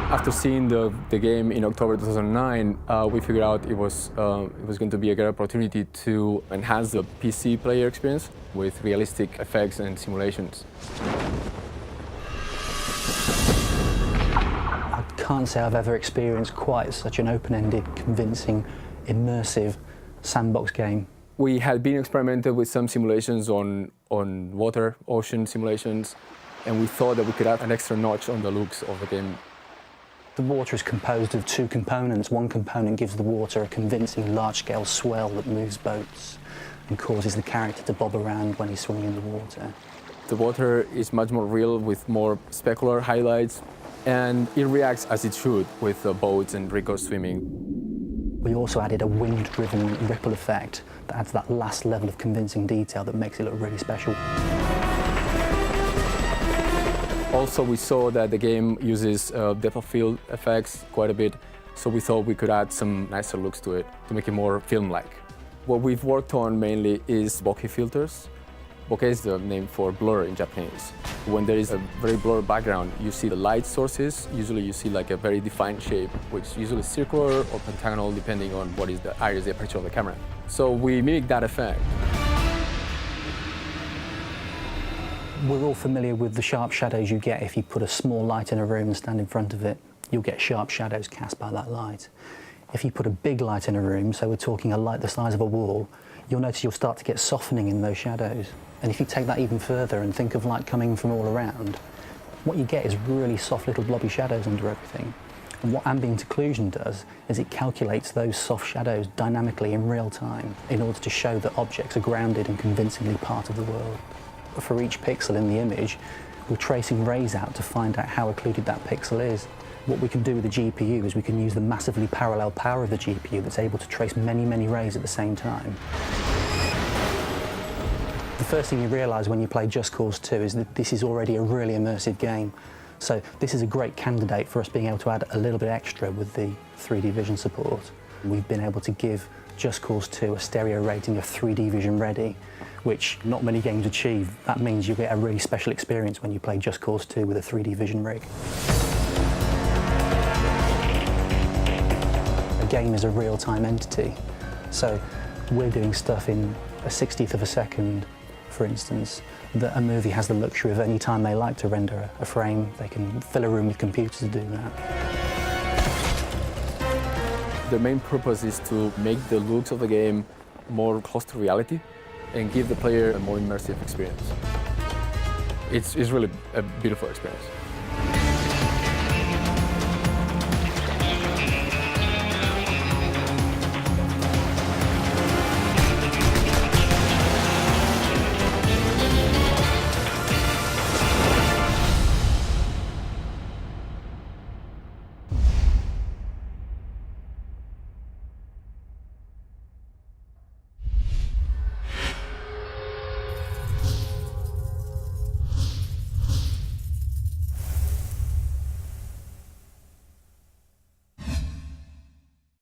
After seeing the game in October 2009, we figured out it was going to be a great opportunity to enhance the PC player experience with realistic effects and simulations. I can't say I've ever experienced quite such an open-ended, convincing, immersive sandbox game. We had been experimented with some simulations on water, ocean simulations, and we thought that we could add an extra notch on the looks of the game. The water is composed of two components. One component gives the water a convincing large-scale swell that moves boats and causes the character to bob around when he's swimming in the water. The water is much more real with more specular highlights, and it reacts as it should with boats and Rico swimming. We also added a wind-driven ripple effect that adds that last level of convincing detail that makes it look really special. Also, we saw that the game uses depth of field effects quite a bit, so we thought we could add some nicer looks to it to make it more film-like. What we've worked on mainly is bokeh filters. Bokeh is the name for blur in Japanese. When there is a very blurred background, you see the light sources. Usually you see like a very defined shape, which is usually circular or pentagonal, depending on what is the iris, the aperture of the camera. So we mimic that effect. We're all familiar with the sharp shadows you get if you put a small light in a room and stand in front of it. You'll get sharp shadows cast by that light. If you put a big light in a room, so we're talking a light the size of a wall, you'll notice you'll start to get softening in those shadows. And if you take that even further and think of light coming from all around, what you get is really soft little blobby shadows under everything. And what ambient occlusion does is it calculates those soft shadows dynamically in real time in order to show that objects are grounded and convincingly part of the world. For each pixel in the image, we're tracing rays out to find out how occluded that pixel is. What we can do with the GPU is we can use the massively parallel power of the GPU that's able to trace many, many rays at the same time. The first thing you realise when you play Just Cause 2 is that this is already a really immersive game. So this is a great candidate for us being able to add a little bit extra with the 3D vision support. We've been able to give Just Cause 2 a stereo rating of 3D vision ready, which not many games achieve. That means you get a really special experience when you play Just Cause 2 with a 3D vision rig. A game is a real-time entity, so we're doing stuff in a 60th of a second, for instance, that a movie has the luxury of any time they like to render a frame. They can fill a room with computers to do that. The main purpose is to make the looks of the game more close to reality and give the player a more immersive experience. It's really a beautiful experience.